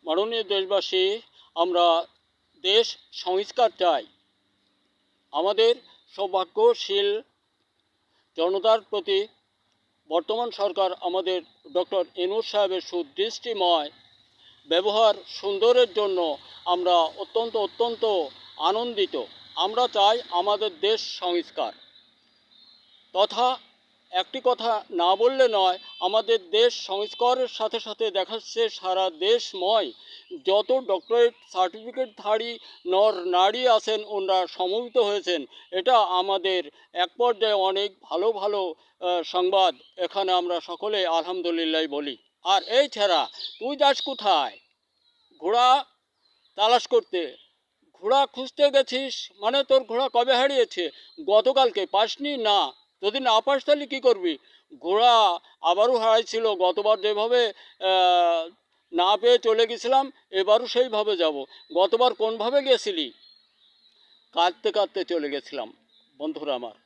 মাননীয় দেশবাসী, আমরা দেশ সংস্কার চাই। আমাদের সৌভাগ্যশীল জনতার প্রতি বর্তমান সরকার আমাদের ডক্টর ইউনূস সাহেবের সুদৃষ্টিময় ব্যবহার সুন্দরের জন্য আমরা অত্যন্ত আনন্দিত। আমরা চাই আমাদের দেশ সংস্কার। তথা একটি কথা না বললে নয়, আমাদের দেশ সংস্কারের সাথে সাথে দেখাচ্ছে সারা দেশময় যত ডক্টরেট সার্টিফিকেটধারী নর নারী আছেন ওনারা সমবেত হয়েছেন। এটা আমাদের এক পর্যায়ে অনেক ভালো সংবাদ। এখানে আমরা সকলে আলহামদুলিল্লাহ বলি। আর এই ছেড়া, তুই যাস কোথায়? ঘোড়া তালাশ করতে। ঘোড়া খুঁজতে গেছিস মানে তোর ঘোড়া কবে হারিয়েছে? গতকালকে পাসনি? না, যদি না পাস তাহলে কী করবি? ঘোড়া আবারও হারাইছিল। গতবার যেভাবে না পেয়ে চলে গেছিলাম, এবারও সেইভাবে যাব। গতবার কোনভাবে গেছিলি? কাঁদতে কাঁদতে চলে গেছিলাম। বন্ধুরা আমার,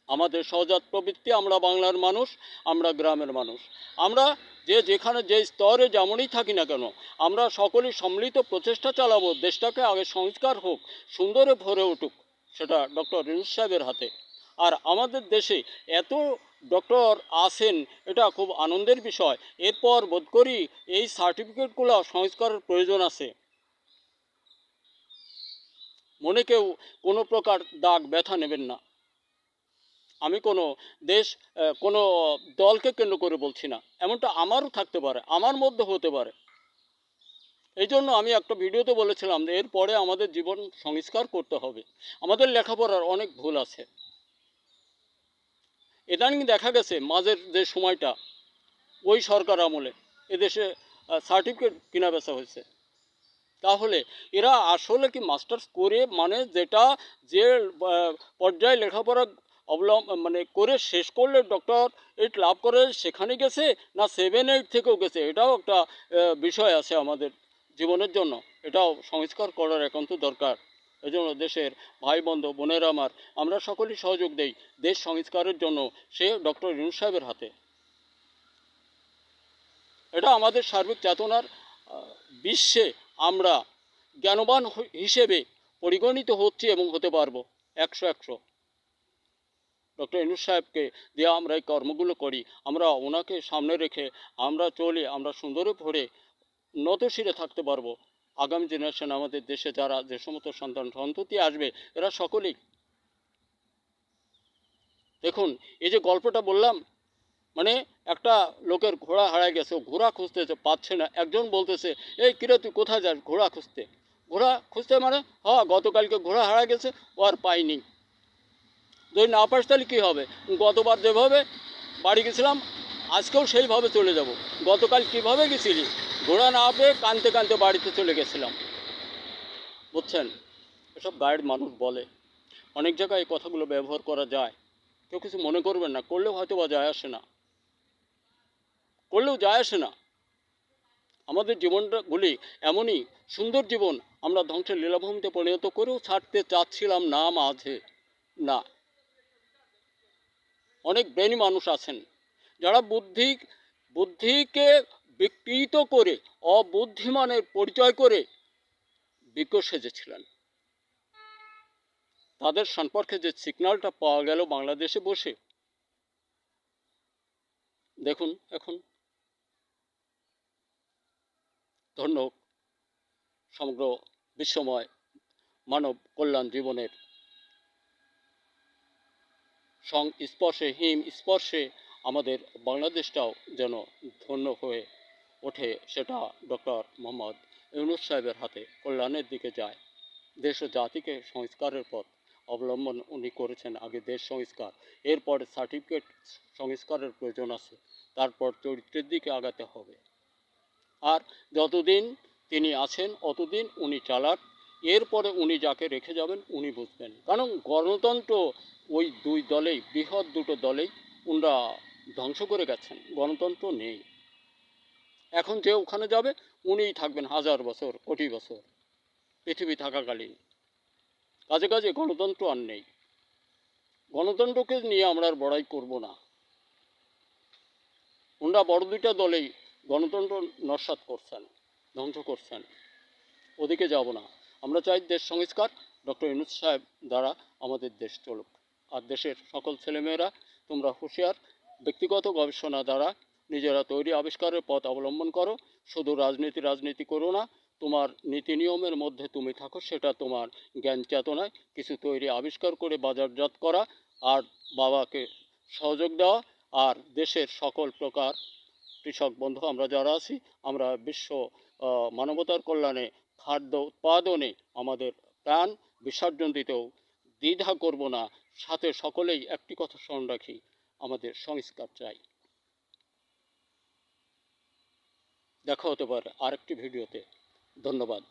আমাদের সহজাত প্রবৃত্তি, আমরা বাংলার মানুষ, আমরা গ্রামের মানুষ, আমরা যেখানে যে স্তরে যেমনই থাকি না কেন, আমরা সকলেই সম্মিলিত প্রচেষ্টা চালাবো দেশটাকে আগে সংস্কার হোক, সুন্দরে ভরে উঠুক, সেটা ডক্টর ইউনূস সাহেবের হাতে। আর আমাদের দেশে এত ডক্টর আছেন, এটা খুব আনন্দের বিষয়। এরপর বোধ করি এই সার্টিফিকেটগুলো সংস্কারের প্রয়োজন আছে। মনে কেউ কোনো প্রকার দাগ ব্যথা নেবেন না। আমি কোনো কোনো দলকে কেন্দ্র করে বলছি না, এমনটা আমারও থাকতে পারে, আমার মধ্যে হতে পারে। এই জন্য আমি একটা ভিডিওতে বলেছিলাম যে এরপরে আমাদের জীবন সংস্কার করতে হবে। আমাদের লেখাপড়ার অনেক ভুল আছে। ইদানিং দেখা গেছে মাঝের যে সময়টা, ওই সরকার আমলে এদেশে সার্টিফিকেট কিনা বেচা হয়েছে। তাহলে এরা আসলে কি মাস্টার্স করে, মানে যেটা যে পর্যায়ে লেখাপড়া মানে করে শেষ করলে ডক্টর এইট লাভ করে সেখানে গেছে, না 7-8 থেকেও গেছে? এটাও একটা বিষয় আছে আমাদের জীবনের জন্য। এটাও সংস্কার করার একান্ত দরকার। এই জন্য দেশের ভাই বন্ধু বোনেরা আমার, আমরা সকলেই সহযোগ দেই দেশ সংস্কারের জন্য, সে ডক্টর ইউনূস সাহেবের হাতে। এটা আমাদের সার্বিক চেতনার বিশ্বে আমরা জ্ঞানবান হিসেবে পরিগণিত হচ্ছি এবং হতে পারবো 100। ডক্টর ইউনূস সাহেবকে দিয়ে আমরা এই কর্মগুলো করি, আমরা ওনাকে সামনে রেখে আমরা চলে, আমরা সুন্দরে ভরে নতশিরে থাকতে পারবো। আগামী জেনারেশন, আমাদের দেশে যারা যে সমস্ত সন্ততি আসবে, এরা সকলেই দেখুন, এই যে গল্পটা বললাম, মানে একটা লোকের ঘোড়া হারায় গেছে, ঘোড়া খুঁজতেছে, পাচ্ছে না। একজন বলতেছে, এই কিরে তুই কোথায় যাস ঘোড়া খুঁজতে? ঘোড়া খুঁজতে মানে? গতকালকে ঘোড়া হারা গেছে, ও আর পাইনি। যদি না পাস তাহলে কী হবে? গতবার যেভাবে বাড়ি গেছিলাম আজকেও সেইভাবে চলে যাব। গতকাল কিভাবে গেছিলি? ঘোড়া না পেয়ে কাঁদতে কাঁদতে বাড়িতে চলে গেছিলাম। বুঝছেন? এসব গায়ের মানুষ বলে। অনেক জায়গায় এই কথাগুলো ব্যবহার করা যায়, কেউ কিছু মনে করবেন না, করলেও হয়তো বা যায় আসে না, করলেও যায় আসে না। আমাদের জীবনগুলি এমনই সুন্দর জীবন আমরা ধ্বংসের লীলাভূমিতে পরিণত করেও ছাড়তে চাচ্ছিলাম না মাঝে। না, অনেক ব্রেনি মানুষ আছেন যারা বুদ্ধিকে বিকৃত করে অবুদ্ধিমানের পরিচয় করে বিজ্ঞ সেজেছিলেন। তাদের সম্পর্কে যে সিগন্যালটা পাওয়া গেল বাংলাদেশে বসে, দেখুন এখন ধন্য সমগ্র বিশ্বময় মানব কল্যাণ জীবনের সংস্পর্শে, হিম স্পর্শে আমাদের বাংলাদেশটাও যেন ধন্য হয়ে ওঠে, সেটা ডক্টর মোহাম্মদ ইউনূস সাহেবের হাতে কল্যাণের দিকে যায়। দেশ ও জাতিকে সংস্কারের পথ অবলম্বন উনি করেছেন। আগে দেশ সংস্কার, এরপরে সার্টিফিকেট সংস্কারের প্রয়োজন আছে, তারপর চরিত্রের দিকে আগাতে হবে। আর যতদিন তিনি আছেন অতদিন উনি চালাক। এরপরে উনি যাকে রেখে যাবেন উনি বুঝবেন। কারণ গণতন্ত্র ওই দুই দলেই, বৃহৎ দুটো দলেই উনরা ধ্বংস করে গেছেন। গণতন্ত্র নেই। এখন যে ওখানে যাবে উনিই থাকবেন 1000 বছর, কোটি বছর পৃথিবী থাকাকালীন। কাজে কাজে গণতন্ত্র আর নেই। গণতন্ত্রকে নিয়ে আমরা আর বড়াই করব না। ওনরা বড় দুইটা দলেই গণতন্ত্র নস্যাৎ করছেন, ধ্বংস করছেন। ওদিকে যাব না। আমরা চাই দেশ সংস্কার ডক্টর ইউনূস সাহেব দ্বারা আমাদের দেশ চলুক। আর দেশের সকল ছেলেমেয়েরা তোমরা হুঁশিয়ার, ব্যক্তিগত গবেষণা দ্বারা নিজেরা তৈরি আবিষ্কারের পথ অবলম্বন করো। শুধু রাজনীতি করো না, তোমার নীতি নিয়মের মধ্যে তুমি থাকো, সেটা তোমার জ্ঞান চেতনায় কিছু তৈরি আবিষ্কার করে বাজারজাত করা, আর বাবাকে সহযোগ দেওয়া। আর দেশের সকল প্রকার কৃষক বন্ধু আমরা যারা আছি, আমরা বিশ্ব মানবতার কল্যাণে খাদ্য উৎপাদনে আমাদের প্রাণ বিসর্জন দিতেও দ্বিধা করব না। সাথে সকলেই একটি কথা স্মরণ রাখি, আমাদের সংস্কার চাই। দেখা হতে পারে আরেকটি ভিডিওতে। ধন্যবাদ।